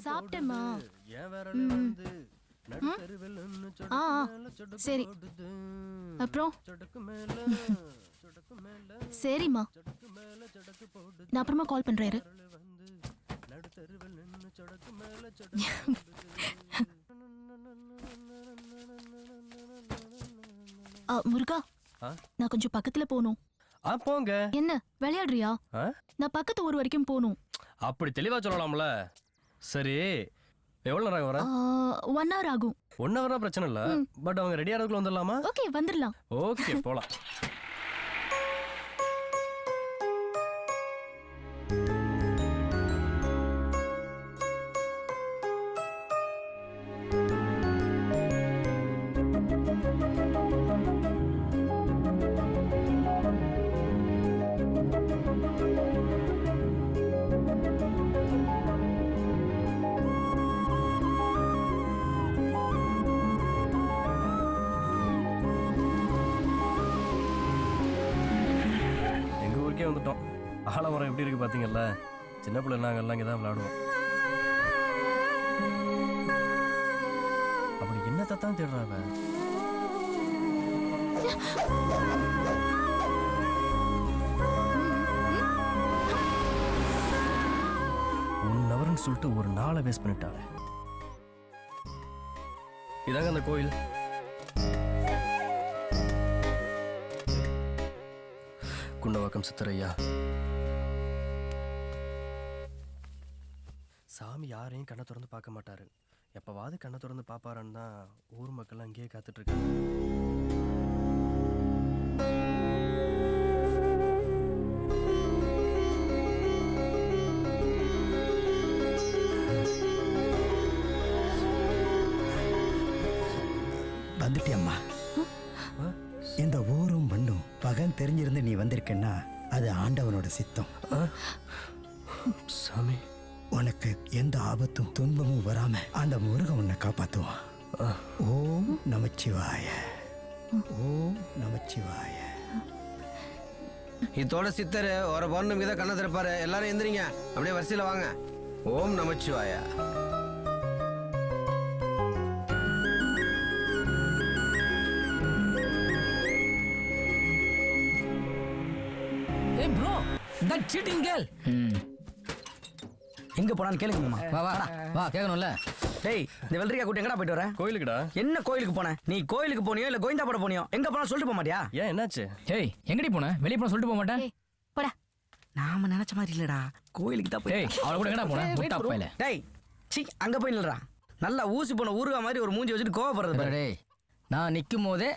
சாப்பிட்டேம்மா. சரி, அப்புறம் சரிம்மா, நான் அப்புறமா கால் பண்றேன். முருகா, நான் கொஞ்சம் பக்கத்துல போகணும். போங்க. என்ன விளையாடுறியா? நான் பக்கத்து ஊர் வரைக்கும் போகணும். அப்படி தெளிவா சொல்லலாம்ல. சரி, எவ்வளவு நேரம் வர? 1 hour ஆகும். 1 hour பிரச்சனை இல்ல, பட் அவங்க ரெடி ஆகிறதுக்குள்ள வந்துடலாமா? ஓகே, வந்துடலாம். ஓகே, போலாம். வந்துட்டோம். ஆலமரம் எப்படி இருக்கு பாத்தீங்கல்ல? சின்ன பிள்ளை நாங்கெல்லாம் இங்கதான் விளையாடுவோம். அப்படி என்னத்தான் தேடுறாங்க? சொல்லிட்டு ஒரு நாளை வேஸ்ட் பண்ணிட்டாங்க. இதாங்க அந்த கோயில். குண்டவாக்கம் சித்தரையா. சாமி யாரையும் கண்ணை திறந்து பார்க்க மாட்டாரு. எப்பவாவது கண்ணை திறந்து பாப்பாரான்னு தான் ஊர் மக்கள் அங்கேயே காத்துட்டு இருக்காங்க. வந்துட்டியம்மா. இந்த ஊரும் மண்ணும் பகன் தெரிஞ்சிருந்து நீ வந்திருக்கன்னா அது ஆண்டவனோட சித்தம். சாமி, உனக்கு எந்த ஆபத்தும் துன்பமும் வராம அந்த முருகன் உன்னை காப்பாத்துவான். ஓம் நமச்சிவாய, ஓம் நமச்சிவாய. இதோட சித்தர் ஒரு பௌர்ணமிக்கு தான் கண்ணை திறப்பாரு. எல்லாரும் எந்திரிங்க, அப்படியே வரிசையில் வாங்க. ஓம் நமச்சிவாய. சீட்டிங் கேர்ள் எங்க போனான்னு கேளுங்க மாமா. வா வா வா, கேட்கணும்ல. டேய், இந்த வெள்ளரிக்கா கூட்டி எங்கடா போயிட்டு வர? கோயிலுக்குடா. என்ன கோயிலுக்கு போன? நீ கோயிலுக்கு போனியோ இல்ல கோயிந்தா பட போனியோ? எங்க போனா சொல்லிட்டு போக மாட்டியா? ஏன், என்னாச்சு? ஏய், எங்கடி போன? வெளிய போன சொல்லிட்டு போக மாட்டேன். போடா. நாம நினைச்ச மாதிரி இல்லடா, கோயிலுக்கு தான் போய். ஏய், அவள கூட எங்கடா போன? முட்டா பையல. டேய், சீ, அங்க போய் நில்றா. நல்லா ஊசி போன ஊருகா மாதிரி ஒரு மூஞ்சி வச்சுட்டு கோவப்படுறது பாரு. டேய், நான் நிக்கும் போதே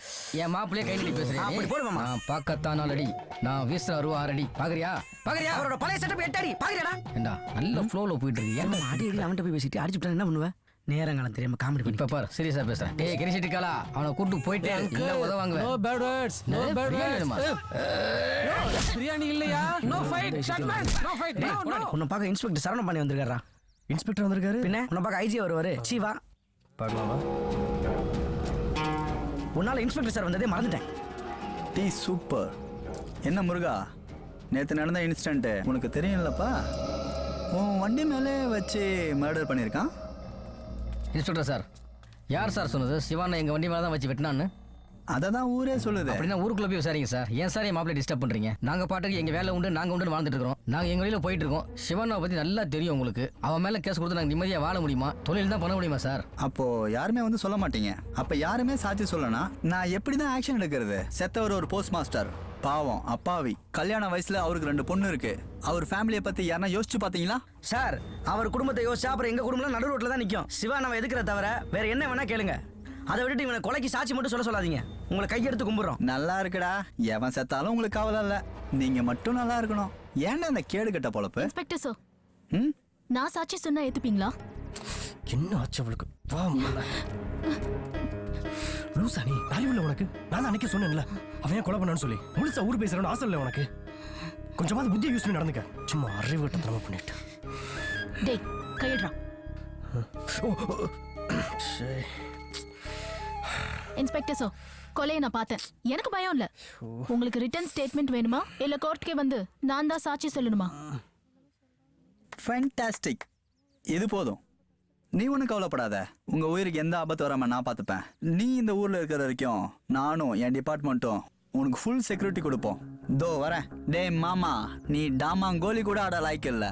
என் மாப்பிளைய கை நீட்டி பேசுறேன். அப்படி போடு மாமா. நான் பார்க்கத்தான் அடி, நான் வீசுற அருவா 6 அடி. பாக்குறியா? பாக்குறியா? அவரோட பழைய செட்டப் 8 அடி. பாக்குறியாடா? ஏண்டா நல்ல ஃப்ளோல போயிட்டு இருக்கு. ஏன்டா அடி அடி அவன்கிட்ட போய் பேசிட்டு அடிச்சுட்டா என்ன பண்ணுவ? நேரங்காலம் தெரியாம காமெடி பண்ணி. இப்ப பாரு, சீரியஸா பேசுறேன். டேய், கிரிஷிட்டி காலா, அவனை கூட்டி போயிட்டே இல்ல உதவாங்க. No bad words, no bad words. Biryani இல்லையா? நோ ஃபைட், ஷாட்மேன், நோ ஃபைட். நோ. உன்னை பார்க்க இன்ஸ்பெக்டர் சரவணன் பண்ணி வந்திருக்காரா? இன்ஸ்பெக்டர் வந்திருக்காரு? பின்ன உன்னை பார்க்க ஐஜி வருவாரு. சீவா பார்க்கலாமா? உன்னால இன்ஸ்பெக்டர் சார் வந்ததே மறந்துட்டேன். Tea super. என்ன முருகா, நேற்று நடந்த இன்சிடென்ட்டு உனக்கு தெரியும்லப்பா? உன் வண்டி மேலே வச்சு மர்டர் பண்ணியிருக்கான். இன்ஸ்பெக்டர் சார், யார் சார் சொன்னது சிவானை எங்க வண்டி மேலே தான் வச்சு வெட்டினான்னு? அதை தான் ஊரே சொல்லுது. அப்படின்னா ஊருக்குள்ள போய் விசாரிங்க சார். ஏன் சார் என் மாப்பிள்ளை டிஸ்டர்ப் பண்றீங்க? நாங்க பாட்டுக்கு எங்க வேலை உண்டு, நாங்க உண்டு வாழ்ந்துட்டு இருக்கோம். நாங்க எங்க வழியில போயிட்டு இருக்கோம். சிவானை பத்தி நல்லா தெரியும் உங்களுக்கு. அவன் மேல கேஸ் கொடுத்து நாங்க நிம்மதியா வாழ முடியுமா? தொழில் தான் பண்ண முடியுமா சார்? அப்போ யாருமே வந்து சொல்ல மாட்டீங்க. அப்ப யாருமே சாட்சி சொல்லனா நான் எப்படிதான் ஆக்ஷன் எடுக்கிறது? செத்தவர் ஒரு போஸ்ட் மாஸ்டர், பாவம் அப்பாவி. கல்யாண வயசுல அவருக்கு 2 பொண்ணு இருக்கு. அவர் ஃபேமிலியை பத்தி யாரா யோசிச்சு பாத்தீங்களா? சார், அவர் குடும்பத்தை யோசிச்சா அப்புறம் எங்க குடும்பம் நடு ரோட்ல தான் நிக்கும். சிவா நம்ம எதுக்குற தவிர வேற என்ன வேணா கேளுங்க. அதை விட்டுட்டு இவனை கொலைக்கு சாட்சி மட்டும் சொல்ல சொல்லாதீங்க. உங்களை கையெடுத்து கும்பிடுறோம். நல்லா இருக்குடா, எவன் செத்தாலும் உங்களுக்கு கவலை இல்ல. நீங்க மட்டும் நல்லா இருக்கணும். ஏன்டா அந்த கேடு கட்ட பொழப்பு? இன்ஸ்பெக்டர் சார், நான் சாட்சி சொன்னா ஏத்துப்பீங்களா? என்ன ஆச்சு அவளுக்கு? வா முல்ல. லூசா நீ? அறிவில்லை உனக்கு? நான் அன்னைக்கே சொன்னேன்ல, அவன் ஏன் கொலை பண்ணான்னு சொல்லி. முழுசா ஊர் பேசுறேன்னு ஆசை இல்லை உனக்கு? கொஞ்சமாவது புத்தியை யூஸ் பண்ணி நடந்துக்க. சும்மா அறிவுட்டத்தனமா பண்ணிட்டு. டேய், கையிடுறா. இன்ஸ்பெக்டர் சார், கொலையை நான் பார்த்தேன். எனக்கு பயம் இல்ல. உங்களுக்கு ரிட்டன் ஸ்டேட்மெண்ட் வேணுமா இல்ல கோர்ட்டுக்கே வந்து நான் தான் சாட்சி சொல்லணுமா? ஃபேண்டாஸ்டிக். இது போதும். நீ ஒன்றும் கவலைப்படாத. உங்க உயிருக்கு எந்த ஆபத்து வராம நான் பார்த்துப்பேன். நீ இந்த ஊர்ல இருக்கிற வரைக்கும் நானும் என் டிபார்ட்மெண்ட்டும் உனக்கு ஃபுல் செக்யூரிட்டி கொடுப்போம். தோ வரேன். டேய் மாமா, நீ டாமாங்கோலி கூட ஆட லாய்க்கு இல்லை.